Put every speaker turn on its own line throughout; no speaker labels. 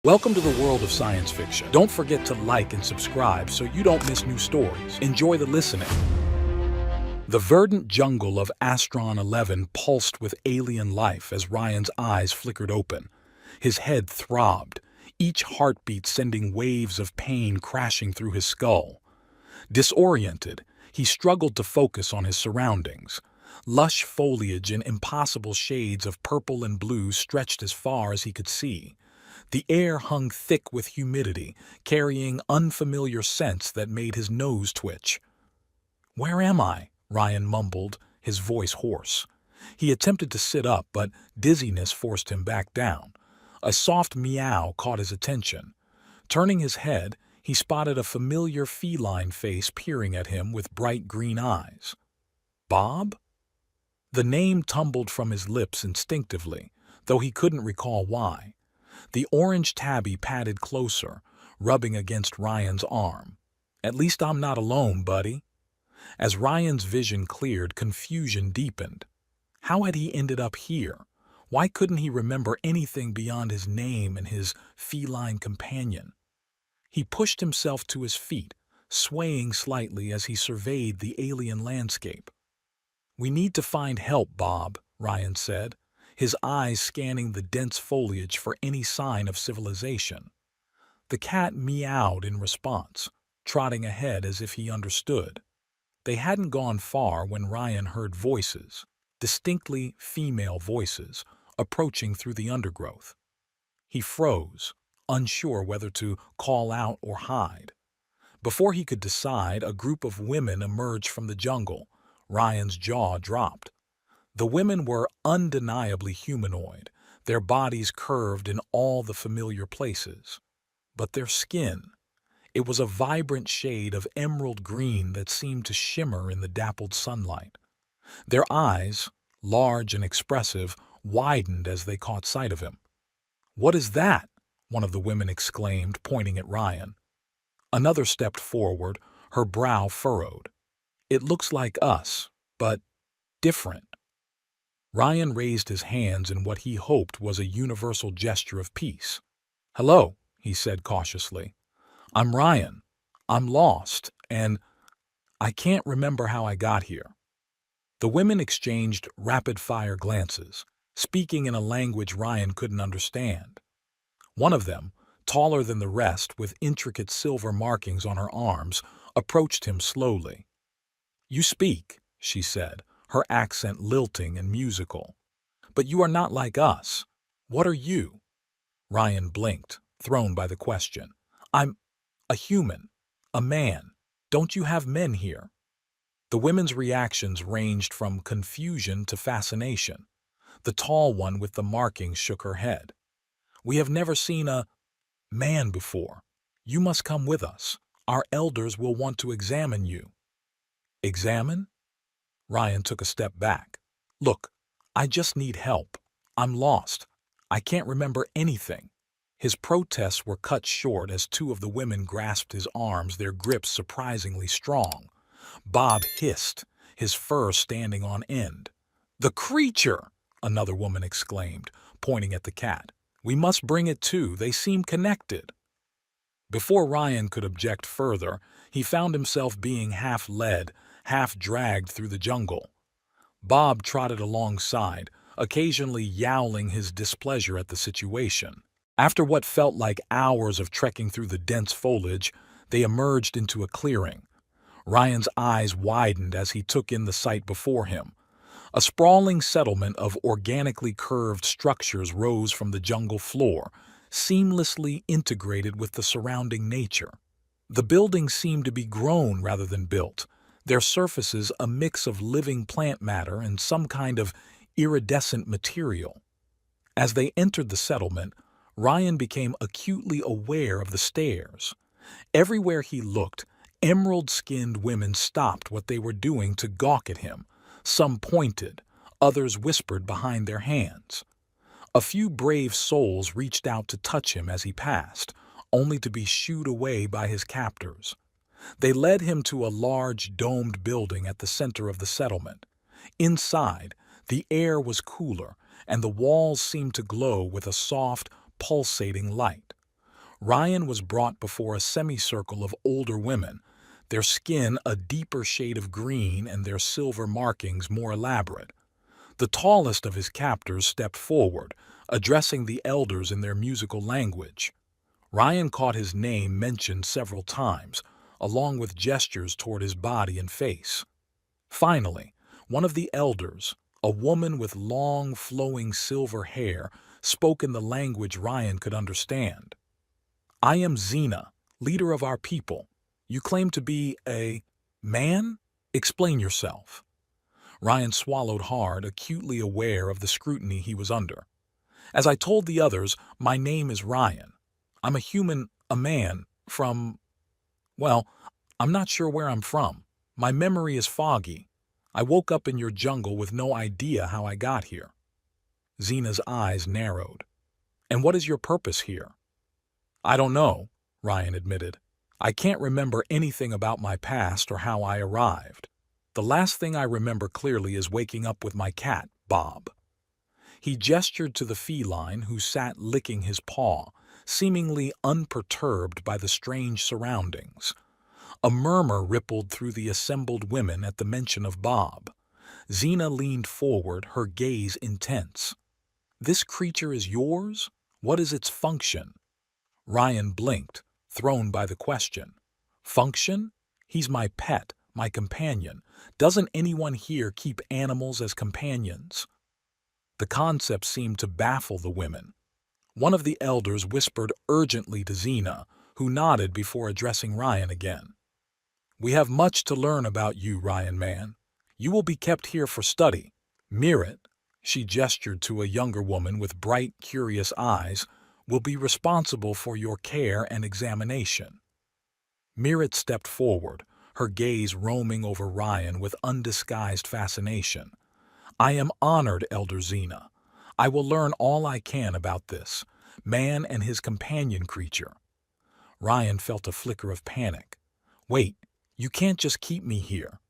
Welcome to the world of science fiction. Don't forget to like and subscribe so you don't miss new stories. Enjoy the listening. The verdant jungle of Astron 11 pulsed with alien life as Ryan's eyes flickered open. His head throbbed, each heartbeat sending waves of pain crashing through his skull. Disoriented, he struggled to focus on his surroundings. Lush foliage in impossible shades of purple and blue stretched as far as he could see. The air hung thick with humidity, carrying unfamiliar scents that made his nose twitch. "Where am I?" Ryan mumbled, his voice hoarse. He attempted to sit up, but dizziness forced him back down. A soft meow caught his attention. Turning his head, he spotted a familiar feline face peering at him with bright green eyes. Bob? The name tumbled from his lips instinctively, though he couldn't recall why. The orange tabby padded closer, rubbing against Ryan's arm. "At least I'm not alone, buddy." As Ryan's vision cleared, confusion deepened. How had he ended up here? Why couldn't he remember anything beyond his name and his feline companion? He pushed himself to his feet, swaying slightly as he surveyed the alien landscape. "We need to find help, Bob," Ryan said, his eyes scanning the dense foliage for any sign of civilization. The cat meowed in response, trotting ahead as if he understood. They hadn't gone far when Ryan heard voices, distinctly female voices, approaching through the undergrowth. He froze, unsure whether to call out or hide. Before he could decide, a group of women emerged from the jungle. Ryan's jaw dropped. The women were undeniably humanoid, their bodies curved in all the familiar places. But their skin, it was a vibrant shade of emerald green that seemed to shimmer in the dappled sunlight. Their eyes, large and expressive, widened as they caught sight of him. "What is that?" one of the women exclaimed, pointing at Ryan. Another stepped forward, her brow furrowed. "It looks like us, but different." Ryan raised his hands in what he hoped was a universal gesture of peace. "Hello," he said cautiously. "I'm Ryan. I'm lost, and I can't remember how I got here." The women exchanged rapid-fire glances, speaking in a language Ryan couldn't understand. One of them, taller than the rest with intricate silver markings on her arms, approached him slowly. "You speak," she said, her accent lilting and musical. "But you are not like us. What are you?" Ryan blinked, thrown by the question. "I'm a human, a man. Don't you have men here?" The women's reactions ranged from confusion to fascination. The tall one with the markings shook her head. "We have never seen a man before. You must come with us. Our elders will want to examine you." "Examine?" Ryan took a step back. "Look, I just need help. I'm lost. I can't remember anything." His protests were cut short as two of the women grasped his arms, their grips surprisingly strong. Bob hissed, his fur standing on end. "The creature!" another woman exclaimed, pointing at the cat. "We must bring it too. They seem connected." Before Ryan could object further, he found himself being half led, half dragged through the jungle. Bob trotted alongside, occasionally yowling his displeasure at the situation. After what felt like hours of trekking through the dense foliage, they emerged into a clearing. Ryan's eyes widened as he took in the sight before him. A sprawling settlement of organically curved structures rose from the jungle floor, seamlessly integrated with the surrounding nature. The buildings seemed to be grown rather than built, their surfaces a mix of living plant matter and some kind of iridescent material. As they entered the settlement, Ryan became acutely aware of the stares. Everywhere he looked, emerald-skinned women stopped what they were doing to gawk at him. Some pointed, others whispered behind their hands. A few brave souls reached out to touch him as he passed, only to be shooed away by his captors. They led him to a large domed building at the center of the settlement. Inside, the air was cooler, and the walls seemed to glow with a soft, pulsating light. Ryan was brought before a semicircle of older women, their skin a deeper shade of green and their silver markings more elaborate. The tallest of his captors stepped forward, addressing the elders in their musical language. Ryan caught his name mentioned several times, along with gestures toward his body and face. Finally, one of the elders, a woman with long, flowing silver hair, spoke in the language Ryan could understand. "I am Xena, leader of our people. You claim to be a man? Explain yourself." Ryan swallowed hard, acutely aware of the scrutiny he was under. "As I told the others, my name is Ryan. I'm a human, a man, from, well, I'm not sure where I'm from. My memory is foggy. I woke up in your jungle with no idea how I got here." Xena's eyes narrowed. "And what is your purpose here?" "I don't know," Ryan admitted. "I can't remember anything about my past or how I arrived. The last thing I remember clearly is waking up with my cat, Bob." He gestured to the feline who sat licking his paw, seemingly unperturbed by the strange surroundings. A murmur rippled through the assembled women at the mention of Bob. Xena leaned forward, her gaze intense. "This creature is yours? What is its function?" Ryan blinked, thrown by the question. "Function? He's my pet, my companion. Doesn't anyone here keep animals as companions?" The concept seemed to baffle the women. One of the elders whispered urgently to Xena, who nodded before addressing Ryan again. "We have much to learn about you, Ryan man. You will be kept here for study. Mirrit," she gestured to a younger woman with bright, curious eyes, "will be responsible for your care and examination." Mirrit stepped forward, her gaze roaming over Ryan with undisguised fascination. "I am honored, Elder Xena. I will learn all I can about this man and his companion creature." Ryan felt a flicker of panic. "Wait, you can't just keep me here.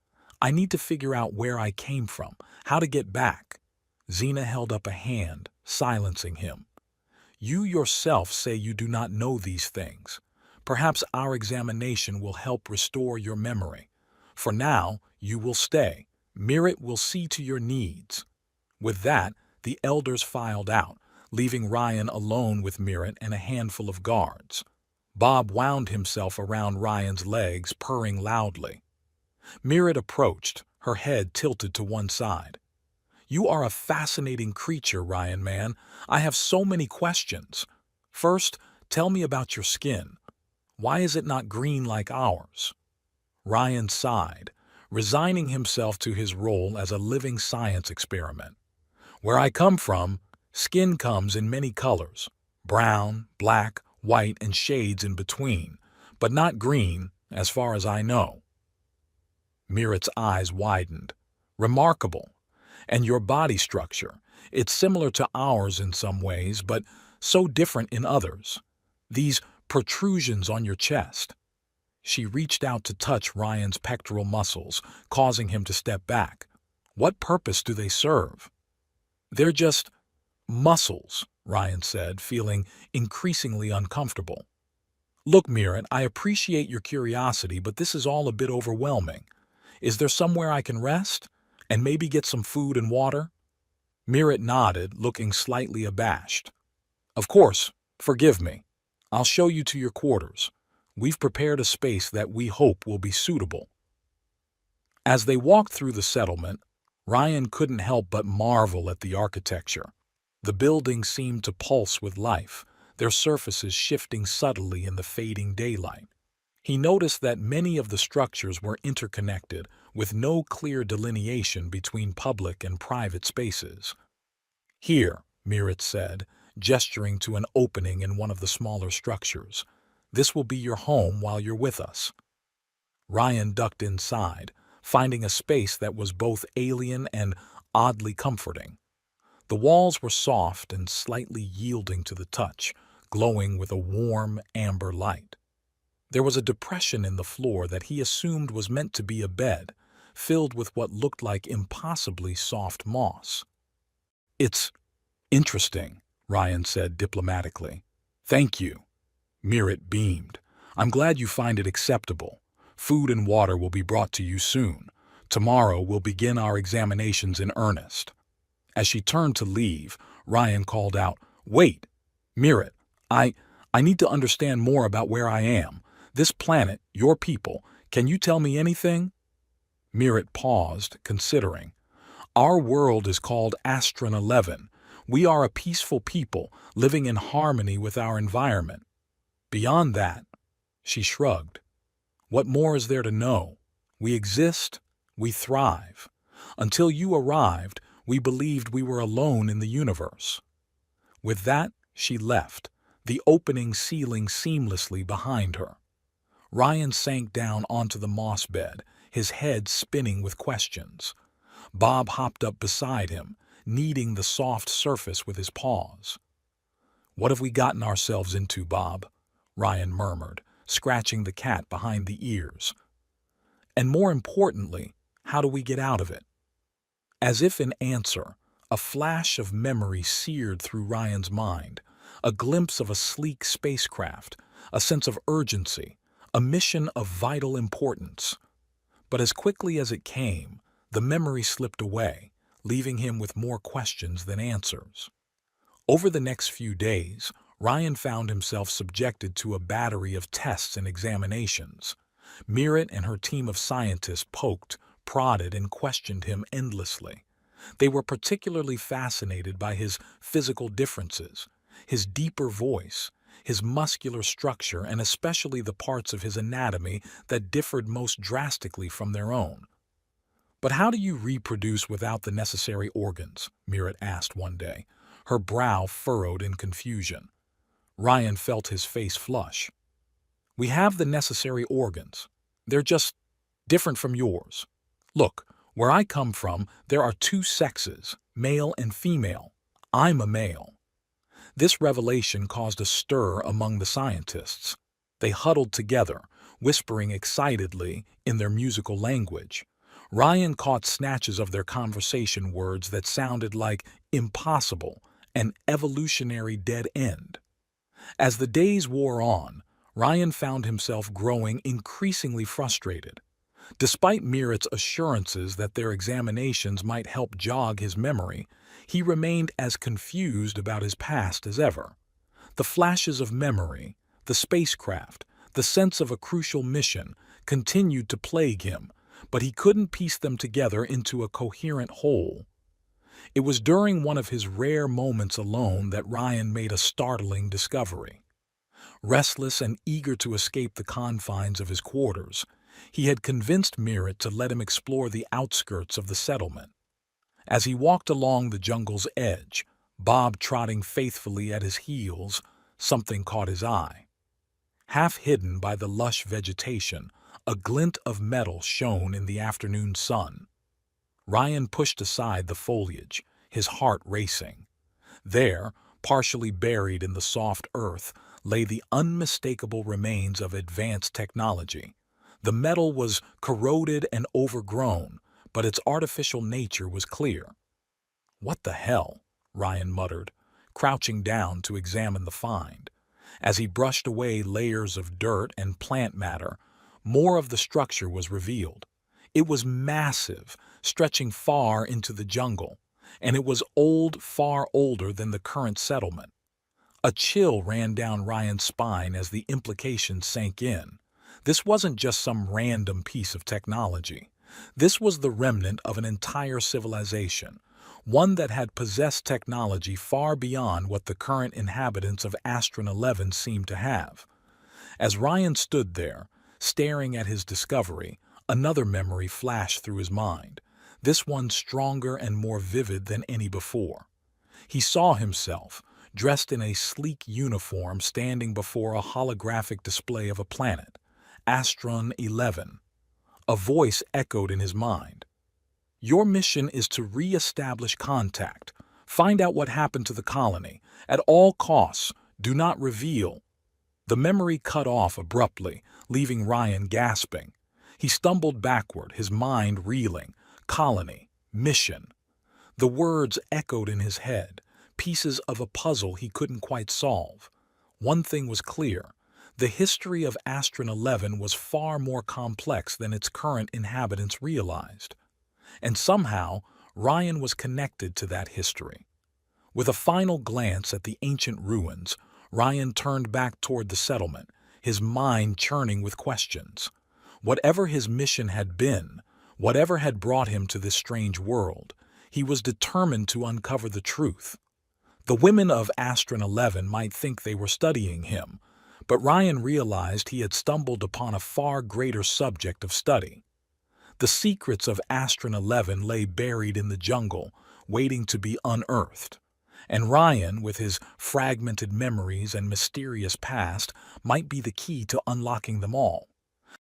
I need to figure out where I came from, how to get back." Xena held up a hand, silencing him. "You yourself say you do not know these things. Perhaps our examination will help restore your memory. For now, you will stay. Mirrit will see to your needs." With that, the elders filed out, leaving Ryan alone with Mirrit and a handful of guards. Bob wound himself around Ryan's legs, purring loudly. Mirrit approached, her head tilted to one side. "You are a fascinating creature, Ryan man. I have so many questions. First, tell me about your skin. Why is it not green like ours?" Ryan sighed, resigning himself to his role as a living science experiment. "Where I come from, skin comes in many colors, brown, black, white, and shades in between, but not green, as far as I know." Mirrit's eyes widened. "Remarkable. And your body structure, it's similar to ours in some ways, but so different in others. These protrusions on your chest." She reached out to touch Ryan's pectoral muscles, causing him to step back. "What purpose do they serve?" "They're just muscles," Ryan said, feeling increasingly uncomfortable. "Look, Mirrit, I appreciate your curiosity, but this is all a bit overwhelming. Is there somewhere I can rest? And maybe get some food and water?" Mirrit nodded, looking slightly abashed. "Of course, forgive me. I'll show you to your quarters. We've prepared a space that we hope will be suitable." As they walked through the settlement, Ryan couldn't help but marvel at the architecture. The buildings seemed to pulse with life, their surfaces shifting subtly in the fading daylight. He noticed that many of the structures were interconnected, with no clear delineation between public and private spaces. "Here," Mirrit said, gesturing to an opening in one of the smaller structures. "This will be your home while you're with us." Ryan ducked inside, finding a space that was both alien and oddly comforting. The walls were soft and slightly yielding to the touch, glowing with a warm, amber light. There was a depression in the floor that he assumed was meant to be a bed, filled with what looked like impossibly soft moss. "It's interesting," Ryan said diplomatically. "Thank you." Mirret beamed. I'm glad you find it acceptable. Food and water will be brought to you soon. Tomorrow we'll begin our examinations in earnest. As she turned to leave, Ryan called out, Wait, Mirret, I need to understand more about where I am. This planet, your people, can you tell me anything? Mirret paused, considering. Our world is called Astron 11. We are a peaceful people, living in harmony with our environment. Beyond that, she shrugged. What more is there to know? We exist, we thrive. Until you arrived, we believed we were alone in the universe. With that, she left, the opening sealing seamlessly behind her. Ryan sank down onto the moss bed, his head spinning with questions. Bob hopped up beside him, kneading the soft surface with his paws. What have we gotten ourselves into, Bob? Ryan murmured, scratching the cat behind the ears. And more importantly, how do we get out of it? As if in answer, a flash of memory seared through Ryan's mind, a glimpse of a sleek spacecraft, a sense of urgency, a mission of vital importance. But as quickly as it came, the memory slipped away, leaving him with more questions than answers. Over the next few days, Ryan found himself subjected to a battery of tests and examinations. Mirret and her team of scientists poked, prodded, and questioned him endlessly. They were particularly fascinated by his physical differences, his deeper voice, his muscular structure, and especially the parts of his anatomy that differed most drastically from their own. But how do you reproduce without the necessary organs? Mirret asked one day, her brow furrowed in confusion. Ryan felt his face flush. We have the necessary organs. They're just different from yours. Look, where I come from, there are two sexes, male and female. I'm a male. This revelation caused a stir among the scientists. They huddled together, whispering excitedly in their musical language. Ryan caught snatches of their conversation words that sounded like impossible, an evolutionary dead end. As the days wore on, Ryan found himself growing increasingly frustrated. Despite Mirret's assurances that their examinations might help jog his memory, he remained as confused about his past as ever. The flashes of memory, the spacecraft, the sense of a crucial mission continued to plague him, but he couldn't piece them together into a coherent whole. It was during one of his rare moments alone that Ryan made a startling discovery. Restless and eager to escape the confines of his quarters, he had convinced Mirret to let him explore the outskirts of the settlement. As he walked along the jungle's edge, Bob trotting faithfully at his heels, something caught his eye. Half hidden by the lush vegetation, a glint of metal shone in the afternoon sun. Ryan pushed aside the foliage, his heart racing. There, partially buried in the soft earth, lay the unmistakable remains of advanced technology. The metal was corroded and overgrown, but its artificial nature was clear. What the hell? Ryan muttered, crouching down to examine the find. As he brushed away layers of dirt and plant matter, more of the structure was revealed. It was massive, stretching far into the jungle, and it was old, far older than the current settlement. A chill ran down Ryan's spine as the implications sank in. This wasn't just some random piece of technology. This was the remnant of an entire civilization, one that had possessed technology far beyond what the current inhabitants of Astron 11 seemed to have. As Ryan stood there, staring at his discovery, another memory flashed through his mind, this one stronger and more vivid than any before. He saw himself, dressed in a sleek uniform, standing before a holographic display of a planet, Astron 11. A voice echoed in his mind. Your mission is to re-establish contact. Find out what happened to the colony. At all costs, do not reveal. The memory cut off abruptly, leaving Ryan gasping. He stumbled backward, his mind reeling. Colony, mission. The words echoed in his head, pieces of a puzzle he couldn't quite solve. One thing was clear. The history of Astron 11 was far more complex than its current inhabitants realized. And somehow, Ryan was connected to that history. With a final glance at the ancient ruins, Ryan turned back toward the settlement, his mind churning with questions. Whatever his mission had been, whatever had brought him to this strange world, he was determined to uncover the truth. The women of Astron 11 might think they were studying him, but Ryan realized he had stumbled upon a far greater subject of study. The secrets of Astron 11 lay buried in the jungle, waiting to be unearthed. And Ryan, with his fragmented memories and mysterious past, might be the key to unlocking them all.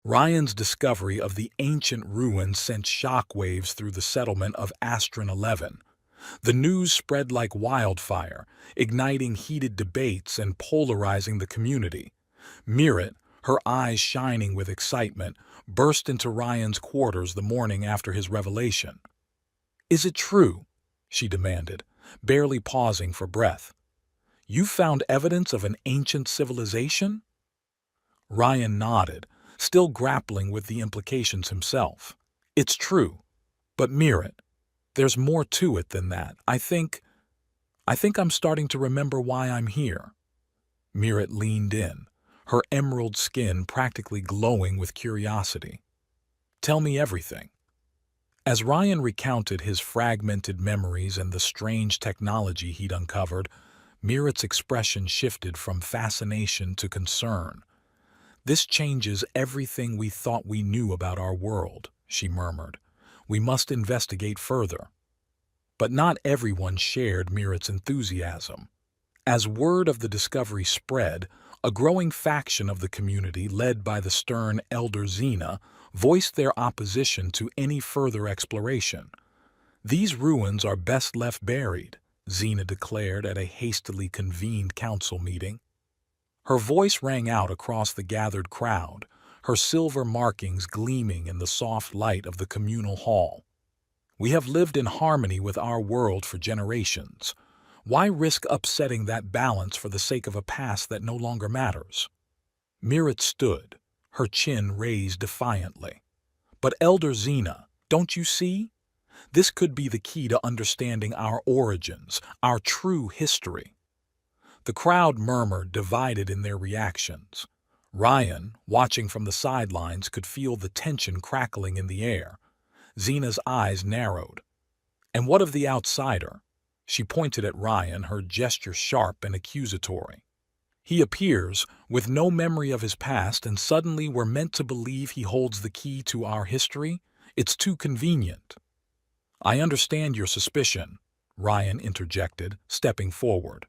Ryan's discovery of the ancient ruins sent shockwaves through the settlement of Astron 11. The news spread like wildfire, igniting heated debates and polarizing the community. Mirret, her eyes shining with excitement, burst into Ryan's quarters the morning after his revelation. "Is it true?" she demanded, barely pausing for breath. "You found evidence of an ancient civilization?" Ryan nodded, still grappling with the implications himself. "It's true. But Mirret, there's more to it than that. I think I'm starting to remember why I'm here." Mirret leaned in, her emerald skin practically glowing with curiosity. "Tell me everything." As Ryan recounted his fragmented memories and the strange technology he'd uncovered, Mirret's expression shifted from fascination to concern. "This changes everything we thought we knew about our world," she murmured. "We must investigate further." But not everyone shared Mirret's enthusiasm. As word of the discovery spread, a growing faction of the community, led by the stern Elder Xena, voiced their opposition to any further exploration. "These ruins are best left buried," Xena declared at a hastily convened council meeting. Her voice rang out across the gathered crowd, her silver markings gleaming in the soft light of the communal hall. "We have lived in harmony with our world for generations. Why risk upsetting that balance for the sake of a past that no longer matters?" Mirret stood, her chin raised defiantly. "But Elder Xena, don't you see? This could be the key to understanding our origins, our true history." The crowd murmured, divided in their reactions. Ryan, watching from the sidelines, could feel the tension crackling in the air. Xena's eyes narrowed. "And what of the outsider?" She pointed at Ryan, her gesture sharp and accusatory. "He appears, with no memory of his past, and suddenly we're meant to believe he holds the key to our history? It's too convenient." "I understand your suspicion," Ryan interjected, stepping forward.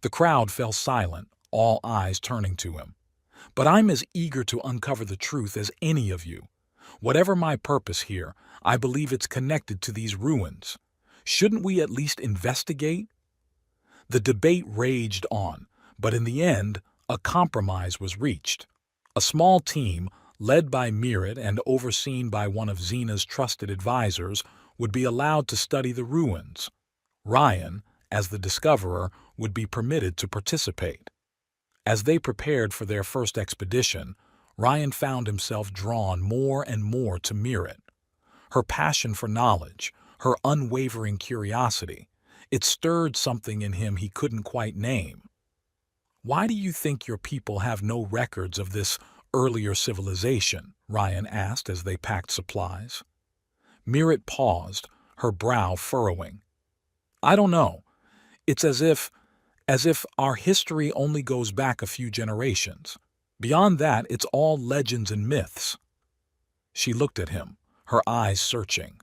The crowd fell silent, all eyes turning to him. "But I'm as eager to uncover the truth as any of you. Whatever my purpose here, I believe it's connected to these ruins. Shouldn't we at least investigate?" The debate raged on, but in the end, a compromise was reached. A small team, led by Mirret and overseen by one of Xena's trusted advisors, would be allowed to study the ruins. Ryan, as the discoverer, would be permitted to participate. As they prepared for their first expedition, Ryan found himself drawn more and more to Mirret. Her passion for knowledge, her unwavering curiosity, it stirred something in him he couldn't quite name. "Why do you think your people have no records of this earlier civilization?" Ryan asked as they packed supplies. Mirret paused, her brow furrowing. "I don't know. It's as if our history only goes back a few generations. Beyond that, it's all legends and myths." She looked at him, her eyes searching.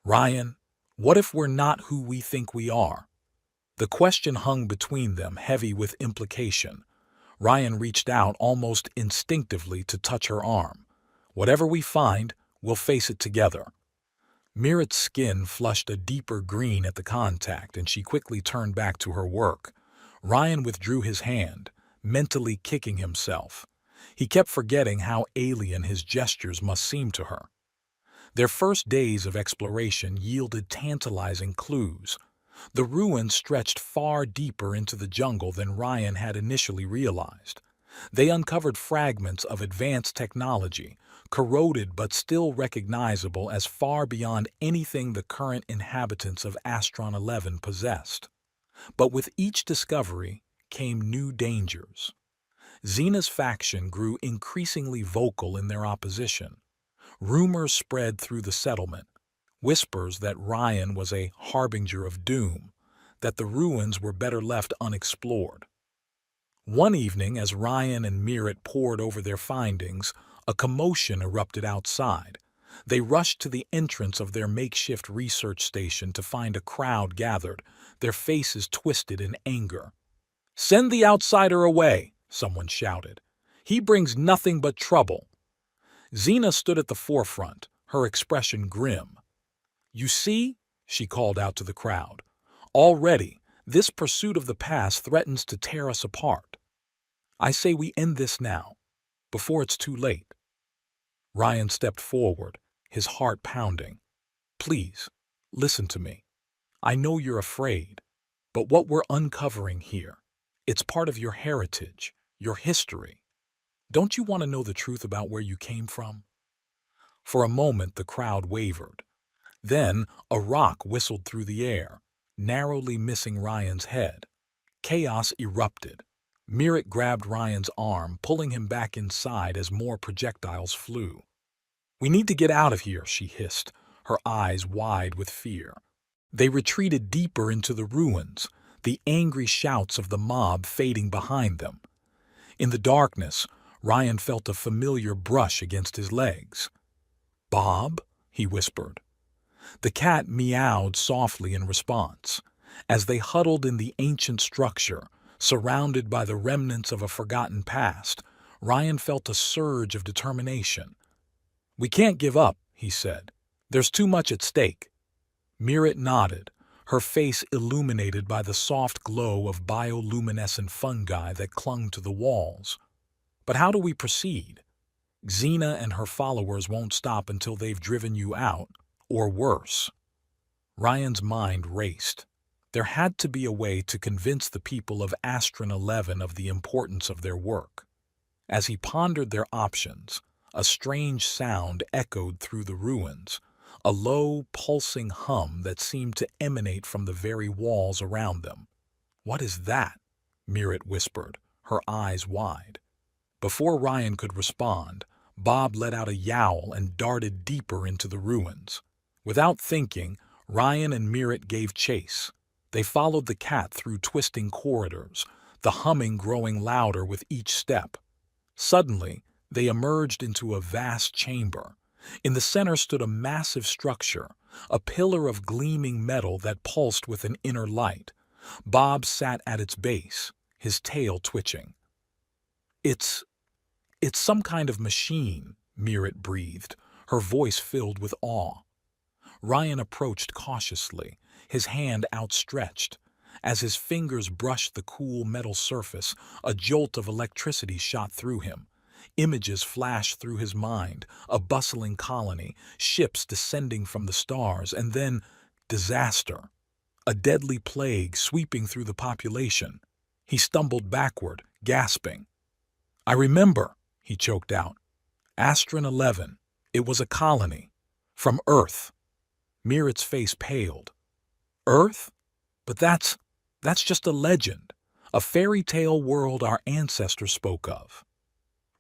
"Ryan, what if we're not who we think we are?" The question hung between them, heavy with implication. Ryan reached out almost instinctively to touch her arm. "Whatever we find, we'll face it together." Mirret's skin flushed a deeper green at the contact, and she quickly turned back to her work. Ryan withdrew his hand, mentally kicking himself. He kept forgetting how alien his gestures must seem to her. Their first days of exploration yielded tantalizing clues. The ruins stretched far deeper into the jungle than Ryan had initially realized. They uncovered fragments of advanced technology, corroded but still recognizable as far beyond anything the current inhabitants of Astron 11 possessed. But with each discovery came new dangers. Xena's faction grew increasingly vocal in their opposition. Rumors spread through the settlement, whispers that Ryan was a harbinger of doom, that the ruins were better left unexplored. One evening, as Ryan and Merritt pored over their findings, a commotion erupted outside. They rushed to the entrance of their makeshift research station to find a crowd gathered, their faces twisted in anger. "Send the outsider away," someone shouted. "He brings nothing but trouble." Xena stood at the forefront, her expression grim. "You see," she called out to the crowd, "already, this pursuit of the past threatens to tear us apart. I say we end this now, before it's too late." Ryan stepped forward, his heart pounding. "Please, listen to me. I know you're afraid, but what we're uncovering here, it's part of your heritage, your history. Don't you want to know the truth about where you came from?" For a moment the crowd wavered. Then a rock whistled through the air, narrowly missing Ryan's head. Chaos erupted. Merritt grabbed Ryan's arm, pulling him back inside as more projectiles flew. "We need to get out of here," she hissed, her eyes wide with fear. They retreated deeper into the ruins, the angry shouts of the mob fading behind them. In the darkness, Ryan felt a familiar brush against his legs. "Bob?" he whispered. The cat meowed softly in response. As they huddled in the ancient structure, surrounded by the remnants of a forgotten past, Ryan felt a surge of determination. "We can't give up," he said. "There's too much at stake." Merritt nodded, her face illuminated by the soft glow of bioluminescent fungi that clung to the walls. "But how do we proceed? Xena and her followers won't stop until they've driven you out, or worse." Ryan's mind raced. There had to be a way to convince the people of Astron 11 of the importance of their work. As he pondered their options, a strange sound echoed through the ruins, a low, pulsing hum that seemed to emanate from the very walls around them. "What is that?" Merritt whispered, her eyes wide. Before Ryan could respond, Bob let out a yowl and darted deeper into the ruins. Without thinking, Ryan and Merritt gave chase. They followed the cat through twisting corridors, the humming growing louder with each step. Suddenly, they emerged into a vast chamber. In the center stood a massive structure, a pillar of gleaming metal that pulsed with an inner light. Bob sat at its base, his tail twitching. It's some kind of machine," Merritt breathed, her voice filled with awe. Ryan approached cautiously, his hand outstretched. As his fingers brushed the cool metal surface, a jolt of electricity shot through him. Images flashed through his mind, a bustling colony, ships descending from the stars, and then disaster. A deadly plague sweeping through the population. He stumbled backward, gasping. "I remember," he choked out. "Astron 11. It was a colony. From Earth." Merritt's face paled. "Earth? But that's just a legend, a fairy tale world our ancestors spoke of."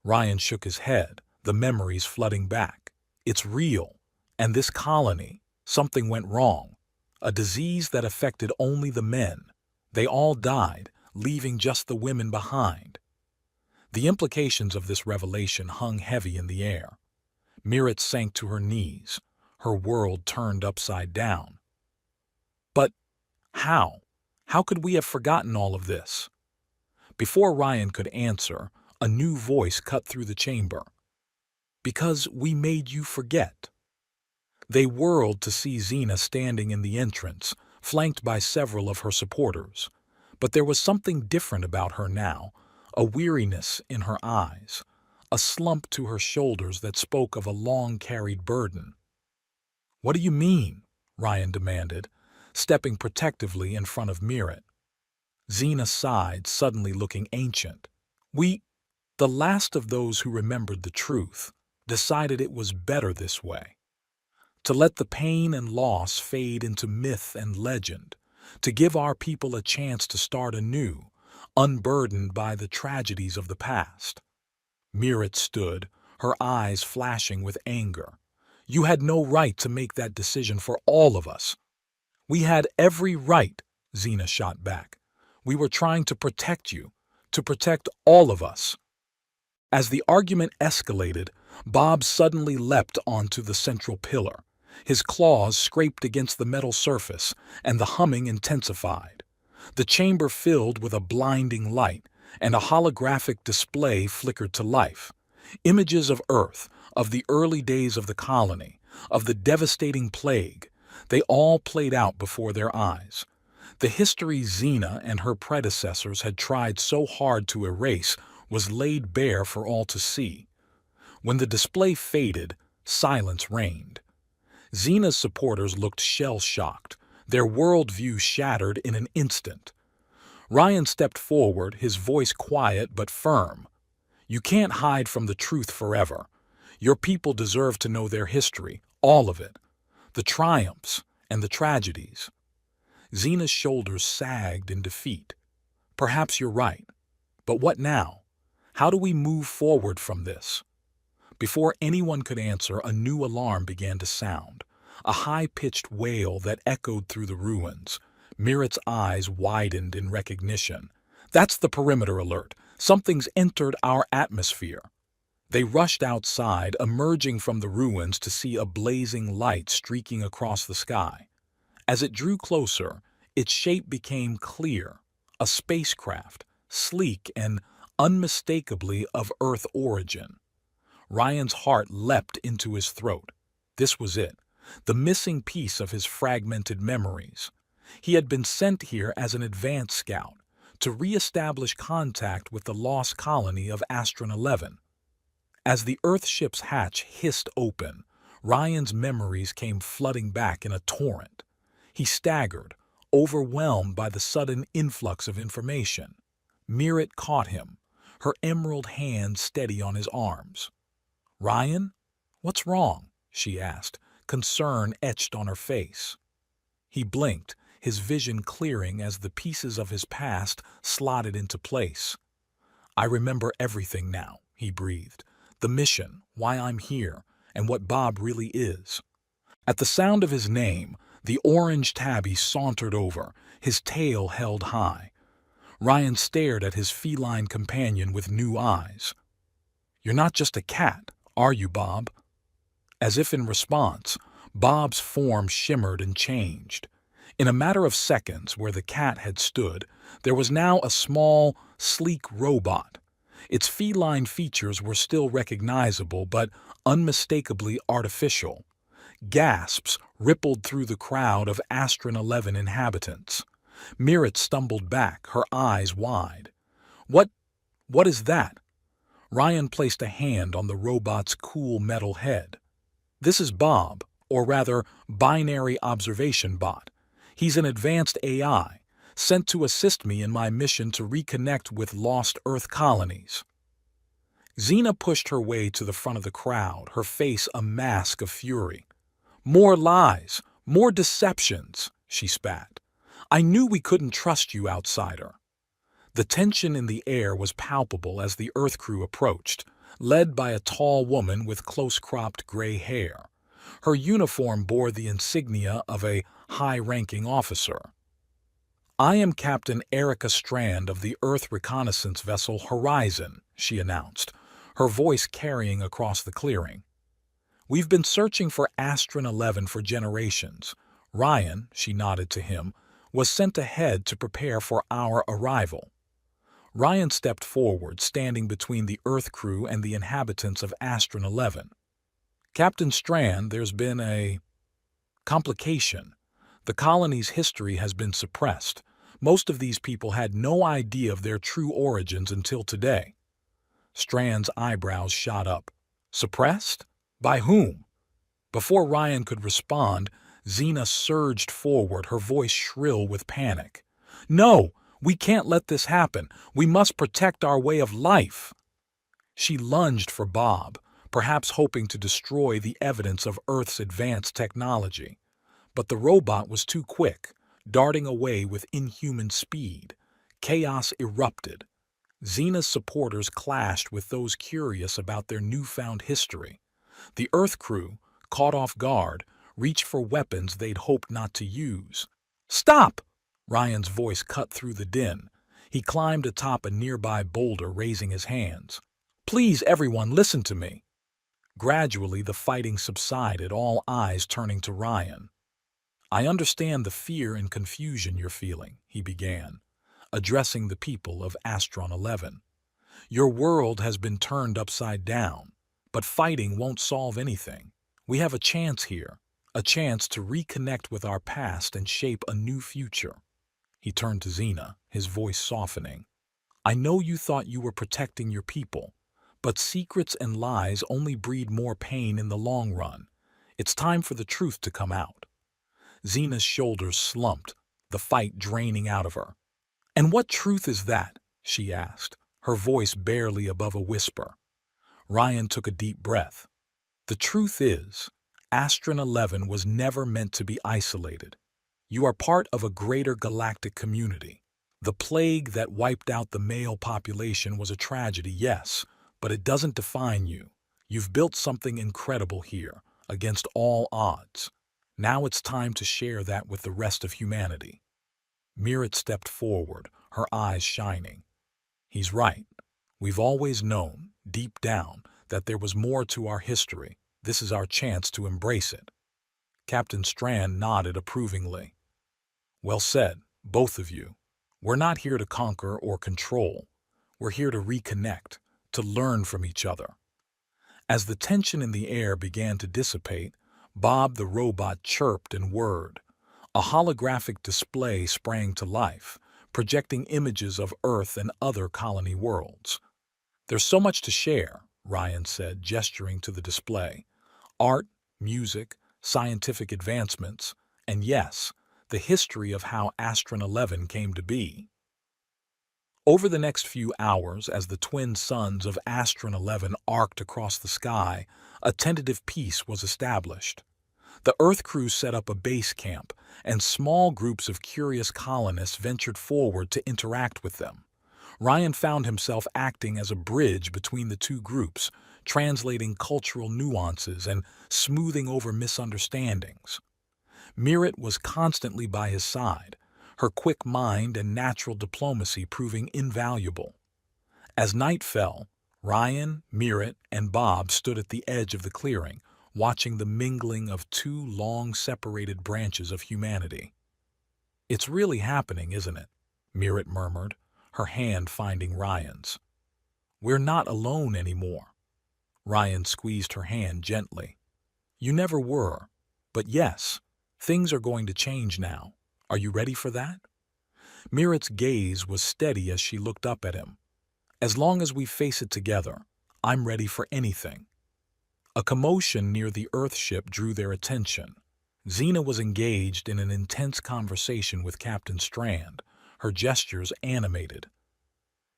Ryan shook his head, the memories flooding back. "It's real. And this colony, something went wrong. A disease that affected only the men. They all died, leaving just the women behind." The implications of this revelation hung heavy in the air. Merritt sank to her knees, her world turned upside down. "But how? How could we have forgotten all of this?" Before Ryan could answer, a new voice cut through the chamber. "Because we made you forget." They whirled to see Xena standing in the entrance, flanked by several of her supporters. But there was something different about her now, a weariness in her eyes, a slump to her shoulders that spoke of a long-carried burden. "What do you mean?" Ryan demanded, stepping protectively in front of Merritt. Xena sighed, suddenly looking ancient. The last of those who remembered the truth decided it was better this way, to let the pain and loss fade into myth and legend, to give our people a chance to start anew, unburdened by the tragedies of the past. Mirret stood, her eyes flashing with anger. You had no right to make that decision for all of us. We had every right, Xena shot back. We were trying to protect you, to protect all of us. As the argument escalated, Bob suddenly leapt onto the central pillar. His claws scraped against the metal surface, and the humming intensified. The chamber filled with a blinding light, and a holographic display flickered to life. Images of Earth, of the early days of the colony, of the devastating plague, they all played out before their eyes. The history Xena and her predecessors had tried so hard to erase was laid bare for all to see. When the display faded, silence reigned. Xena's supporters looked shell-shocked, their worldview shattered in an instant. Ryan stepped forward, his voice quiet but firm. You can't hide from the truth forever. Your people deserve to know their history, all of it. The triumphs and the tragedies. Xena's shoulders sagged in defeat. Perhaps you're right. But what now? How do we move forward from this? Before anyone could answer, a new alarm began to sound, a high-pitched wail that echoed through the ruins. Mirret's eyes widened in recognition. That's the perimeter alert. Something's entered our atmosphere. They rushed outside, emerging from the ruins to see a blazing light streaking across the sky. As it drew closer, its shape became clear, a spacecraft, sleek and unmistakably of Earth origin. Ryan's heart leapt into his throat. This was it, the missing piece of his fragmented memories. He had been sent here as an advance scout, to re-establish contact with the lost colony of Astron 11. As the Earthship's hatch hissed open, Ryan's memories came flooding back in a torrent. He staggered, overwhelmed by the sudden influx of information. Mirret caught him, her emerald hand steady on his arms. "Ryan, what's wrong?" she asked, concern etched on her face. He blinked, his vision clearing as the pieces of his past slotted into place. "I remember everything now," he breathed. "The mission, why I'm here, and what Bob really is." At the sound of his name, the orange tabby sauntered over, his tail held high. Ryan stared at his feline companion with new eyes. "You're not just a cat, are you, Bob?" As if in response, Bob's form shimmered and changed. In a matter of seconds, where the cat had stood, there was now a small, sleek robot. Its feline features were still recognizable, but unmistakably artificial. Gasps rippled through the crowd of Astron 11 inhabitants. Mirret stumbled back, her eyes wide. What is that?" Ryan placed a hand on the robot's cool metal head. "This is Bob, or rather, Binary Observation Bot. He's an advanced AI, sent to assist me in my mission to reconnect with lost Earth colonies." Xena pushed her way to the front of the crowd, her face a mask of fury. "More lies, more deceptions," she spat. "I knew we couldn't trust you, outsider." The tension in the air was palpable as the Earth crew approached, led by a tall woman with close-cropped gray hair. Her uniform bore the insignia of a high-ranking officer. "I am Captain Erica Strand of the Earth reconnaissance vessel Horizon," she announced, her voice carrying across the clearing. "We've been searching for Astron 11 for generations. Ryan," she nodded to him, "was sent ahead to prepare for our arrival." Ryan stepped forward, standing between the Earth crew and the inhabitants of Astron 11. "Captain Strand, there's been a complication. The colony's history has been suppressed. Most of these people had no idea of their true origins until today." Strand's eyebrows shot up. "Suppressed? By whom?" Before Ryan could respond, Xena surged forward, her voice shrill with panic. "No! We can't let this happen. We must protect our way of life." She lunged for Bob, perhaps hoping to destroy the evidence of Earth's advanced technology. But the robot was too quick, darting away with inhuman speed. Chaos erupted. Xena's supporters clashed with those curious about their newfound history. The Earth crew, caught off guard, reached for weapons they'd hoped not to use. "Stop!" Ryan's voice cut through the din. He climbed atop a nearby boulder, raising his hands. "Please, everyone, listen to me." Gradually, the fighting subsided, all eyes turning to Ryan. "I understand the fear and confusion you're feeling," he began, addressing the people of Astron 11. "Your world has been turned upside down, but fighting won't solve anything. We have a chance here, a chance to reconnect with our past and shape a new future." He turned to Xena, his voice softening. "I know you thought you were protecting your people, but secrets and lies only breed more pain in the long run. It's time for the truth to come out." Xena's shoulders slumped, the fight draining out of her. "And what truth is that?" she asked, her voice barely above a whisper. Ryan took a deep breath. "The truth is, Astron 11 was never meant to be isolated. You are part of a greater galactic community. The plague that wiped out the male population was a tragedy, yes, but it doesn't define you. You've built something incredible here, against all odds. Now it's time to share that with the rest of humanity." Mirret stepped forward, her eyes shining. "He's right. We've always known, deep down, that there was more to our history. This is our chance to embrace it." Captain Strand nodded approvingly. "Well said, both of you. We're not here to conquer or control. We're here to reconnect, to learn from each other." As the tension in the air began to dissipate, Bob the robot chirped and whirred. A holographic display sprang to life, projecting images of Earth and other colony worlds. "There's so much to share," Ryan said, gesturing to the display. "Art, music, scientific advancements, and yes, the history of how Astron 11 came to be." Over the next few hours, as the twin suns of Astron 11 arced across the sky, a tentative peace was established. The Earth crew set up a base camp, and small groups of curious colonists ventured forward to interact with them. Ryan found himself acting as a bridge between the two groups, translating cultural nuances and smoothing over misunderstandings. Mirret was constantly by his side, her quick mind and natural diplomacy proving invaluable. As night fell, Ryan, Mirret, and Bob stood at the edge of the clearing, watching the mingling of two long-separated branches of humanity. "It's really happening, isn't it?" Mirret murmured, her hand finding Ryan's. "We're not alone anymore." Ryan squeezed her hand gently. "You never were. But yes, things are going to change now. Are you ready for that?" Mirret's gaze was steady as she looked up at him. "As long as we face it together, I'm ready for anything." A commotion near the Earthship drew their attention. Xena was engaged in an intense conversation with Captain Strand, her gestures animated.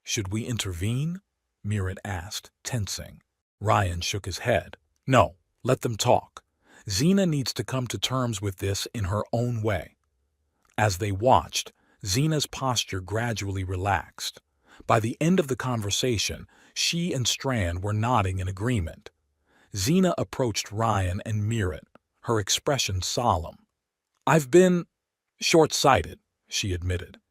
"Should we intervene?" Mirret asked, tensing. Ryan shook his head. "No, let them talk. Xena needs to come to terms with this in her own way." As they watched, Xena's posture gradually relaxed. By the end of the conversation, she and Strand were nodding in agreement. Xena approached Ryan and Mirret, her expression solemn. "I've been short-sighted," she admitted.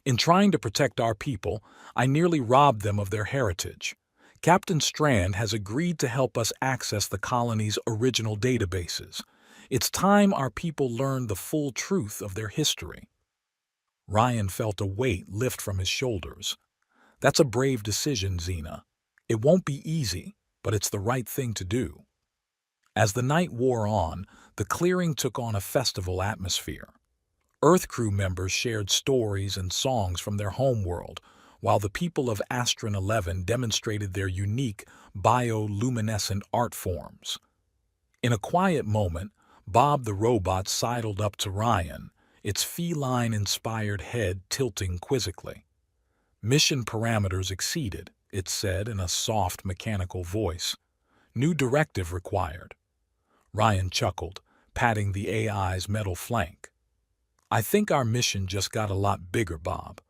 "In trying to protect our people, I nearly robbed them of their heritage. Captain Strand has agreed to help us access the colony's original databases. It's time our people learned the full truth of their history." Ryan felt a weight lift from his shoulders. "That's a brave decision, Xena. It won't be easy, but it's the right thing to do." As the night wore on, the clearing took on a festival atmosphere. Earth crew members shared stories and songs from their homeworld, while the people of Astron 11 demonstrated their unique bioluminescent art forms. In a quiet moment, Bob the robot sidled up to Ryan, its feline-inspired head tilting quizzically. "Mission parameters exceeded," it said in a soft, mechanical voice. "New directive required." Ryan chuckled, patting the AI's metal flank. "I think our mission just got a lot bigger, Bob.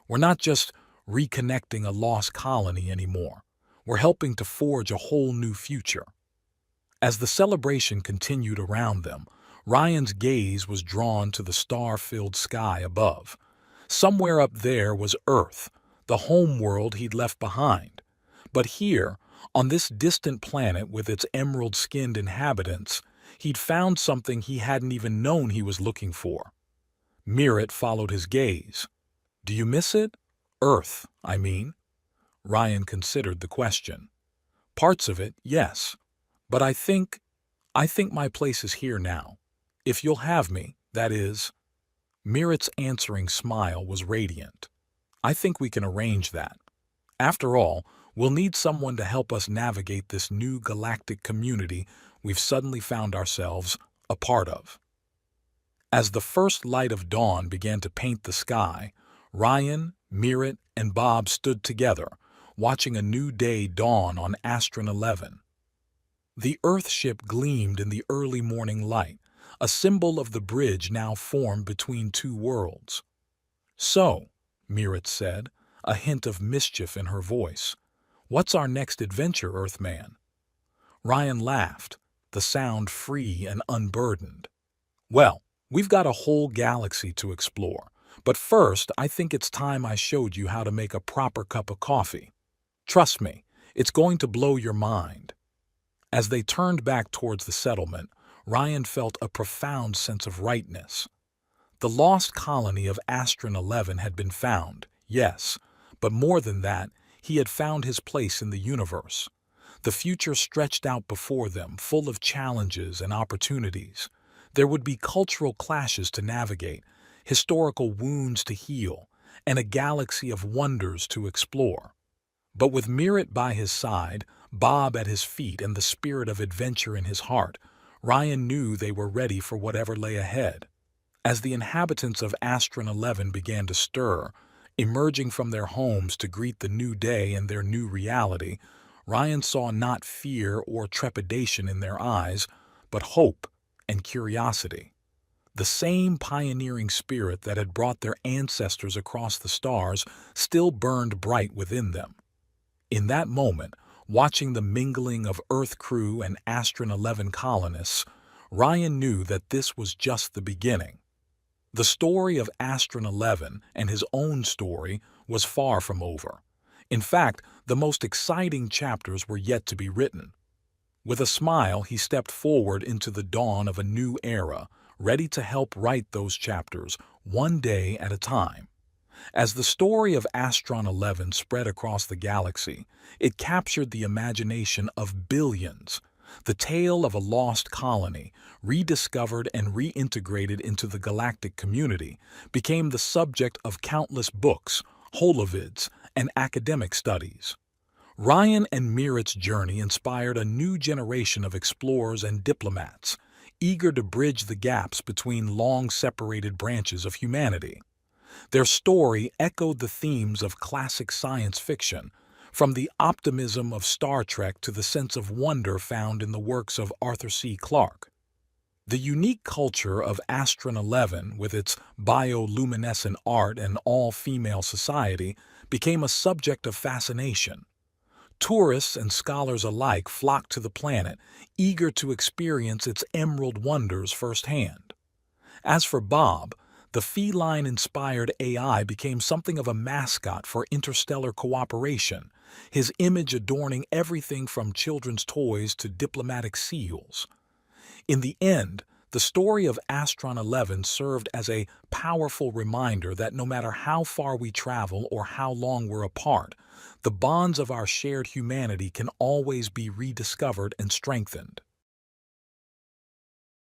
We're not just reconnecting a lost colony anymore. We're helping to forge a whole new future." As the celebration continued around them, Ryan's gaze was drawn to the star-filled sky above. Somewhere up there was Earth, the home world he'd left behind. But here, on this distant planet with its emerald-skinned inhabitants, he'd found something he hadn't even known he was looking for. Mirret followed his gaze. "Do you miss it? Earth, I mean." Ryan considered the question. "Parts of it, yes. But I think my place is here now. If you'll have me, that is." Mirret's answering smile was radiant. "I think we can arrange that. After all, we'll need someone to help us navigate this new galactic community we've suddenly found ourselves a part of." As the first light of dawn began to paint the sky, Ryan, Mirret, and Bob stood together, watching a new day dawn on Astron 11. The Earthship gleamed in the early morning light, a symbol of the bridge now formed between two worlds. "So," Mirret said, a hint of mischief in her voice, "what's our next adventure, Earthman?" Ryan laughed, the sound free and unburdened. "Well, we've got a whole galaxy to explore, but first I think it's time I showed you how to make a proper cup of coffee. Trust me, it's going to blow your mind." As they turned back towards the settlement, Ryan felt a profound sense of rightness. The lost colony of Astron 11 had been found, yes, but more than that, he had found his place in the universe. The future stretched out before them, full of challenges and opportunities. There would be cultural clashes to navigate, historical wounds to heal, and a galaxy of wonders to explore. But with Mirret by his side, Bob at his feet, and the spirit of adventure in his heart, Ryan knew they were ready for whatever lay ahead. As the inhabitants of Astron 11 began to stir, emerging from their homes to greet the new day and their new reality, Ryan saw not fear or trepidation in their eyes, but hope and curiosity. The same pioneering spirit that had brought their ancestors across the stars still burned bright within them. In that moment, watching the mingling of Earth crew and Astron 11 colonists, Ryan knew that this was just the beginning. The story of Astron 11 and his own story was far from over. In fact, the most exciting chapters were yet to be written. With a smile, he stepped forward into the dawn of a new era, ready to help write those chapters, one day at a time. As the story of Astron 11 spread across the galaxy, it captured the imagination of billions. The tale of a lost colony, rediscovered and reintegrated into the galactic community, became the subject of countless books, holovids, and academic studies. Ryan and Mirret's journey inspired a new generation of explorers and diplomats, eager to bridge the gaps between long-separated branches of humanity. Their story echoed the themes of classic science fiction, from the optimism of Star Trek to the sense of wonder found in the works of Arthur C. Clarke. The unique culture of Astron 11, with its bioluminescent art and all-female society, became a subject of fascination. Tourists and scholars alike flocked to the planet, eager to experience its emerald wonders firsthand. As for Bob, the feline-inspired AI became something of a mascot for interstellar cooperation, his image adorning everything from children's toys to diplomatic seals. In the end, the story of Astron 11 served as a powerful reminder that no matter how far we travel or how long we're apart, the bonds of our shared humanity can always be rediscovered and strengthened.